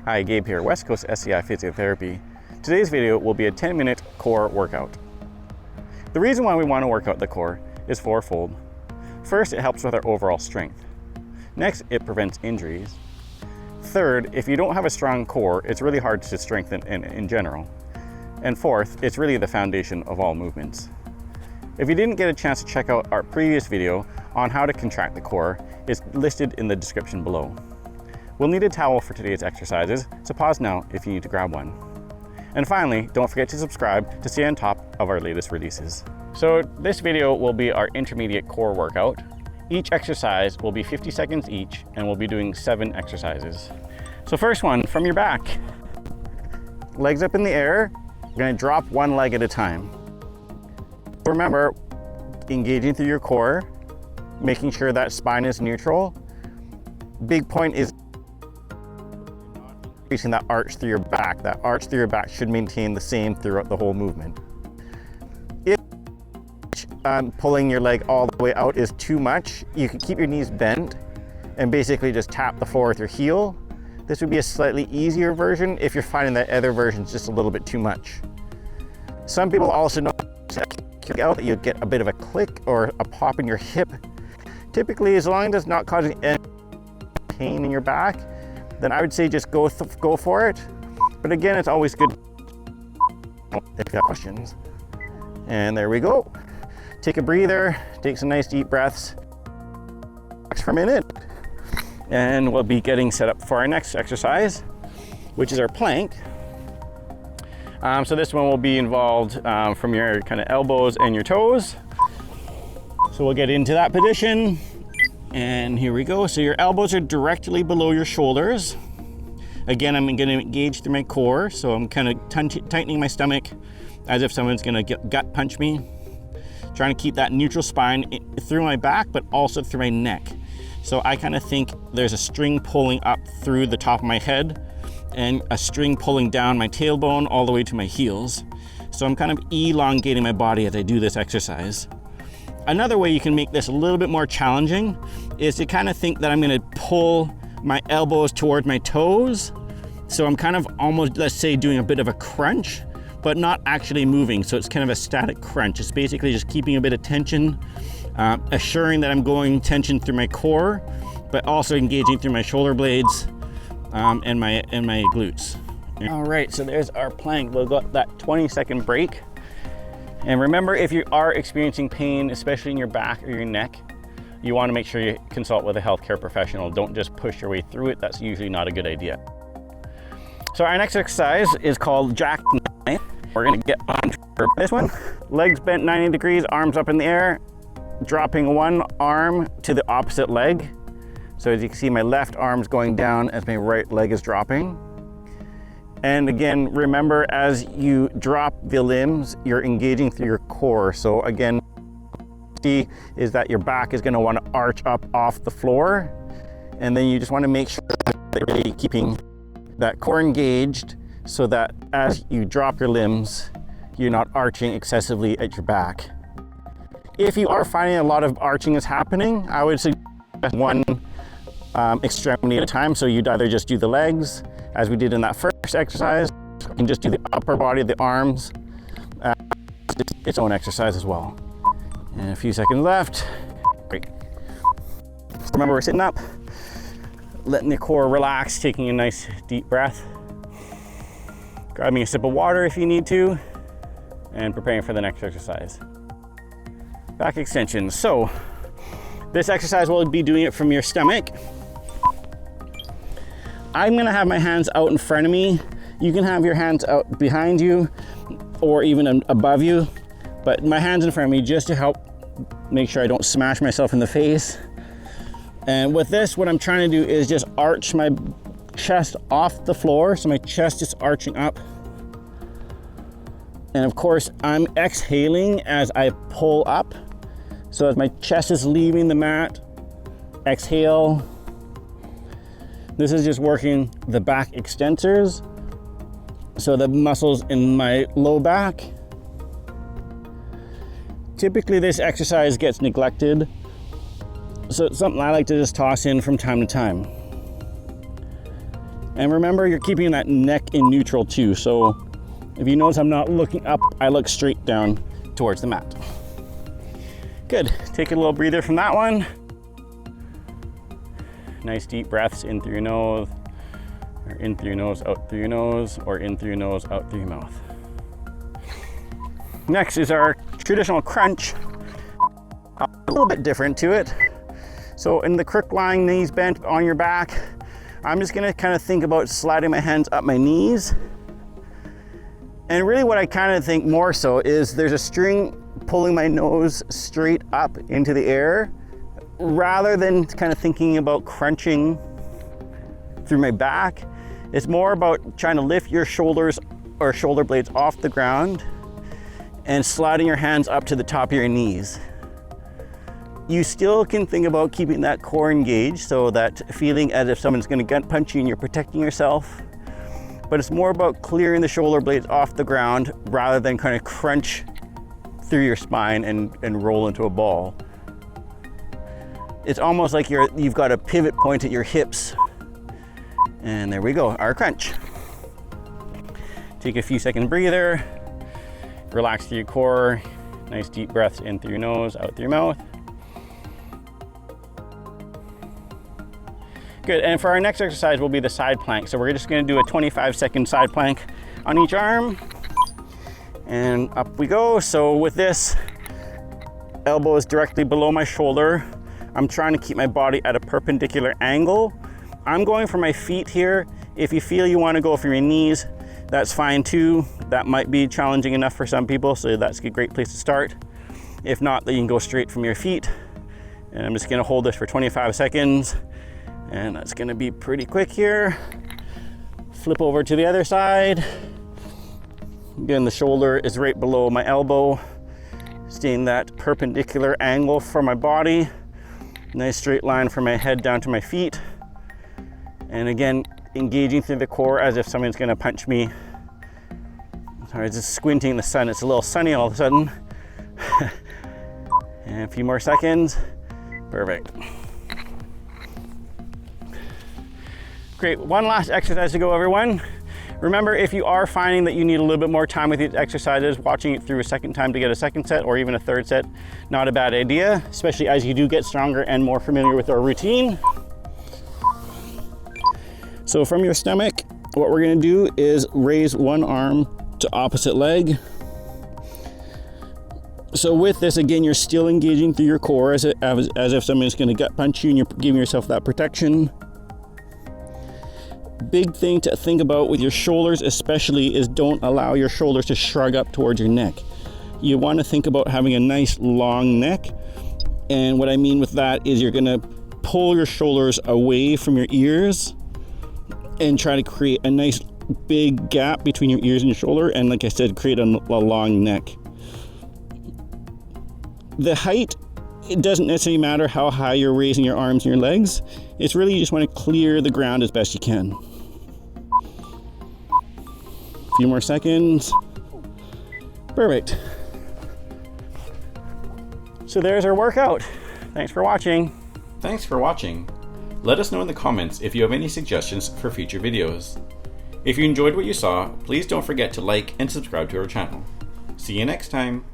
Hi, Gabe here, West Coast SCI Physiotherapy. Today's video will be a 10-minute core workout. The reason why we want to work out the core is fourfold. First, it helps with our overall strength. Next, it prevents injuries. Third, if you don't have a strong core, it's really hard to strengthen in general. And fourth, it's really the foundation of all movements. If you didn't get a chance to check out our previous video on how to contract the core, it's listed in the description below. We'll need a towel for today's exercises, so pause now if you need to grab one. And finally, don't forget to subscribe to stay on top of our latest releases. So this video will be our intermediate core workout. Each exercise will be 50 seconds each, and we'll be doing 7 exercises. So first one, from your back. Legs up in the air, you're gonna drop one leg at a time. Remember, engaging through your core, making sure that spine is neutral. Big point is increasing that arch through your back. That arch through your back should maintain the same throughout the whole movement. If pulling your leg all the way out is too much, you can keep your knees bent and basically just tap the floor with your heel. This would be a slightly easier version if you're finding that other version is just a little bit too much. Some people also know kick out that you get a bit of a click or a pop in your hip. Typically, as long as it's not causing any pain in your back, then I would say just go for it. But again, it's always good if you have questions. And there we go. Take a breather, take some nice deep breaths. Relax for a minute. And we'll be getting set up for our next exercise, which is our plank. So this one will be involved from your kind of elbows and your toes. So we'll get into that position. And here we go. So your elbows are directly below your shoulders. Again, I'm going to engage through my core. So I'm kind of tightening my stomach as if someone's going to gut punch me. Trying to keep that neutral spine through my back, but also through my neck. So I kind of think there's a string pulling up through the top of my head and a string pulling down my tailbone all the way to my heels. So I'm kind of elongating my body as I do this exercise. Another way you can make this a little bit more challenging is to kind of think that I'm going to pull my elbows toward my toes. So I'm kind of almost, let's say, doing a bit of a crunch, but not actually moving. So it's kind of a static crunch. It's basically just keeping a bit of tension, assuring that I'm going tension through my core, but also engaging through my shoulder blades and my glutes. All right, so there's our plank. We'll got that 20-second break. And remember, if you are experiencing pain, especially in your back or your neck, you want to make sure you consult with a healthcare professional. Don't just push your way through it. That's usually not a good idea. So our next exercise is called jackknife. We're going to get on for this one. Legs bent 90 degrees, arms up in the air, dropping one arm to the opposite leg. So as you can see, my left arm's going down as my right leg is dropping. And again, remember, as you drop the limbs, you're engaging through your core. So again, see is that your back is going to want to arch up off the floor. And then you just want to make sure that you're really keeping that core engaged so that as you drop your limbs, you're not arching excessively at your back. If you are finding a lot of arching is happening, I would suggest one extremity at a time. So you'd either just do the legs, as we did in that first exercise, and just do the upper body of the arms. Its own exercise as well. And a few seconds left. Great. Remember, we're sitting up, letting the core relax, taking a nice deep breath, grabbing a sip of water if you need to, and preparing for the next exercise. Back extensions. So this exercise will be doing it from your stomach. I'm gonna have my hands out in front of me. You can have your hands out behind you or even above you, but my hands in front of me just to help make sure I don't smash myself in the face. And with this, what I'm trying to do is just arch my chest off the floor. So my chest is arching up. And of course, I'm exhaling as I pull up. So as my chest is leaving the mat, exhale. This is just working the back extensors. So the muscles in my low back. Typically this exercise gets neglected. So it's something I like to just toss in from time to time. And remember, you're keeping that neck in neutral too. So if you notice I'm not looking up, I look straight down towards the mat. Good, take a little breather from that one. Nice deep breaths in through your nose, or in through your nose, out through your nose, or in through your nose, out through your mouth. Next is our traditional crunch. A little bit different to it. So in the crook lying, knees bent on your back, I'm just gonna kind of think about sliding my hands up my knees. And really what I kind of think more so is there's a string pulling my nose straight up into the air, rather than kind of thinking about crunching through my back. It's more about trying to lift your shoulders or shoulder blades off the ground and sliding your hands up to the top of your knees. You still can think about keeping that core engaged, so that feeling as if someone's going to gut punch you and you're protecting yourself. But it's more about clearing the shoulder blades off the ground rather than kind of crunch through your spine and roll into a ball. It's almost like you've got a pivot point at your hips. And there we go, our crunch. Take a few second breather, relax through your core, nice deep breaths in through your nose, out through your mouth. Good, and for our next exercise will be the side plank. So we're just gonna do a 25-second side plank on each arm. And up we go. So with this, elbow is directly below my shoulder. I'm trying to keep my body at a perpendicular angle. I'm going for my feet here. If you feel you want to go for your knees, that's fine too. That might be challenging enough for some people, so that's a great place to start. If not, then you can go straight from your feet. And I'm just gonna hold this for 25 seconds. And that's gonna be pretty quick here. Flip over to the other side. Again, the shoulder is right below my elbow. Staying that perpendicular angle for my body. Nice straight line from my head down to my feet. And again, engaging through the core as if someone's gonna punch me. Sorry, just squinting the sun. It's a little sunny all of a sudden. And a few more seconds. Perfect. Great, one last exercise to go, everyone. Remember, if you are finding that you need a little bit more time with these exercises, watching it through a second time to get a second set or even a third set, not a bad idea, especially as you do get stronger and more familiar with our routine. So from your stomach, what we're gonna do is raise one arm to opposite leg. So with this, again, you're still engaging through your core as if someone's gonna gut punch you and you're giving yourself that protection. Big thing to think about with your shoulders especially is don't allow your shoulders to shrug up towards your neck. You wanna think about having a nice long neck. And what I mean with that is you're gonna pull your shoulders away from your ears and try to create a nice big gap between your ears and your shoulder, and like I said, create a long neck. The height, it doesn't necessarily matter how high you're raising your arms and your legs. It's really you just want to clear the ground as best you can. A few more seconds. Perfect. So there's our workout. Thanks for watching. Thanks for watching. Let us know in the comments if you have any suggestions for future videos. If you enjoyed what you saw, please don't forget to like and subscribe to our channel. See you next time.